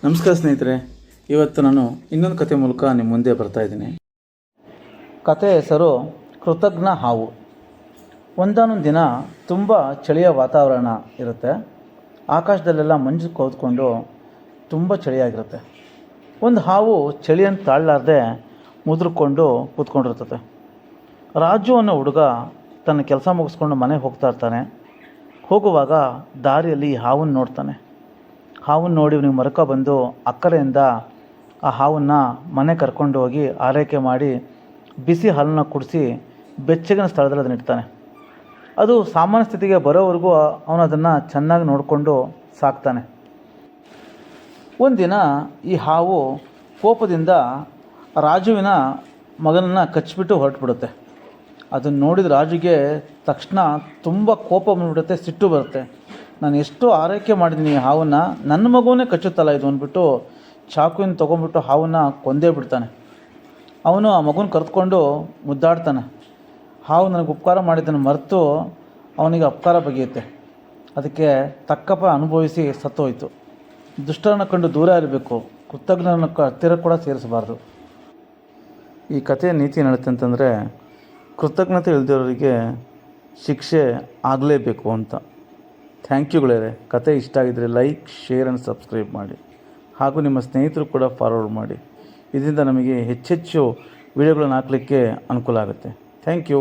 ನಮಸ್ಕಾರ ಸ್ನೇಹಿತರೆ, ಇವತ್ತು ನಾನು ಇನ್ನೊಂದು ಕತೆ ಮೂಲಕ ನಿಮ್ಮ ಮುಂದೆ ಬರ್ತಾ ಇದ್ದೀನಿ. ಕತೆ ಹೆಸರು ಕೃತಜ್ಞ ಹಾವು. ಒಂದಾನೊಂದು ದಿನ ತುಂಬ ಚಳಿಯ ವಾತಾವರಣ ಇರುತ್ತೆ. ಆಕಾಶದಲ್ಲೆಲ್ಲ ಮಂಜು ಕವಿದುಕೊಂಡು ತುಂಬ ಚಳಿಯಾಗಿರುತ್ತೆ. ಒಂದು ಹಾವು ಚಳಿಯನ್ನು ತಾಳಲಾರ್ದೆ ಮುದುರ್ಕೊಂಡು ಕೂತ್ಕೊಂಡಿರ್ತದೆ. ರಾಜು ಅನ್ನೋ ಹುಡುಗ ತನ್ನ ಕೆಲಸ ಮುಗಿಸ್ಕೊಂಡು ಮನೆಗೆ ಹೋಗ್ತಾ ಇರ್ತಾನೆ. ಹೋಗುವಾಗ ದಾರಿಯಲ್ಲಿ ಈ ಹಾವನ್ನು ನೋಡ್ತಾನೆ. ಹಾವನ್ನು ನೋಡಿ ಇವನಿಗೆ ಮರಕ ಬಂದು ಅಕ್ಕರೆಯಿಂದ ಆ ಹಾವನ್ನು ಮನೆ ಕರ್ಕೊಂಡು ಹೋಗಿ ಆರೈಕೆ ಮಾಡಿ ಬಿಸಿ ಹಾಲನ್ನು ಕುಡಿಸಿ ಬೆಚ್ಚಗಿನ ಸ್ಥಳದಲ್ಲಿ ಅದನ್ನು ಇಡ್ತಾನೆ. ಅದು ಸಾಮಾನ್ಯ ಸ್ಥಿತಿಗೆ ಬರೋವರೆಗೂ ಅವನು ಅದನ್ನು ಚೆನ್ನಾಗಿ ನೋಡಿಕೊಂಡು ಸಾಕ್ತಾನೆ. ಒಂದಿನ ಈ ಹಾವು ಕೋಪದಿಂದ ರಾಜುವಿನ ಮಗನನ್ನು ಕಚ್ಚಿಬಿಟ್ಟು ಹೊರಟುಬಿಡುತ್ತೆ. ಅದನ್ನು ನೋಡಿದ ರಾಜುಗೆ ತಕ್ಷಣ ತುಂಬ ಕೋಪ ಬಂದುಬಿಡುತ್ತೆ, ಸಿಟ್ಟು ಬರುತ್ತೆ. ನಾನು ಎಷ್ಟು ಆರೈಕೆ ಮಾಡಿದ್ದೀನಿ ಈ ಹಾವನ್ನು, ನನ್ನ ಮಗುವನ್ನೇ ಕಚ್ಚುತ್ತಲ್ಲ ಇದು ಅಂದ್ಬಿಟ್ಟು ಚಾಕುವಿನ ತೊಗೊಂಡ್ಬಿಟ್ಟು ಹಾವನ್ನು ಕೊಂದೇ ಬಿಡ್ತಾನೆ. ಅವನು ಆ ಮಗುನ ಕರೆದುಕೊಂಡು ಮುದ್ದಾಡ್ತಾನೆ. ಹಾವು ನನಗೆ ಉಪಕಾರ ಮಾಡಿದ್ದನ್ನು ಮರೆತು ಅವನಿಗೆ ಅಪಕಾರ ಬಗೆಯುತ್ತೆ. ಅದಕ್ಕೆ ತಕ್ಕಪ್ಪ ಅನುಭವಿಸಿ ಸತ್ತೋಯ್ತು. ದುಷ್ಟರನ್ನು ಕಂಡು ದೂರ ಇರಬೇಕು, ಕೃತಜ್ಞರನ್ನು ಹತ್ತಿರ ಕೂಡ ಸೇರಿಸಬಾರ್ದು. ಈ ಕಥೆಯ ನೀತಿ ಏನುತ್ತೆ ಅಂತಂದರೆ, ಕೃತಜ್ಞತೆ ಇಲ್ದಿರೋರಿಗೆ ಶಿಕ್ಷೆ ಆಗಲೇಬೇಕು ಅಂತ. ಥ್ಯಾಂಕ್ ಯು ಗೆಳೆಯರೆ. ಕತೆ ಇಷ್ಟ ಆಗಿದ್ದರೆ ಲೈಕ್, ಶೇರ್ ಆ್ಯಂಡ್ ಸಬ್ಸ್ಕ್ರೈಬ್ ಮಾಡಿ. ಹಾಗೂ ನಿಮ್ಮ ಸ್ನೇಹಿತರು ಕೂಡ ಫಾರ್ವರ್ಡ್ ಮಾಡಿ. ಇದರಿಂದ ನಮಗೆ ಹೆಚ್ಚೆಚ್ಚು ವಿಡಿಯೋಗಳನ್ನು ಹಾಕಲಿಕ್ಕೆ ಅನುಕೂಲ ಆಗುತ್ತೆ. Thank you.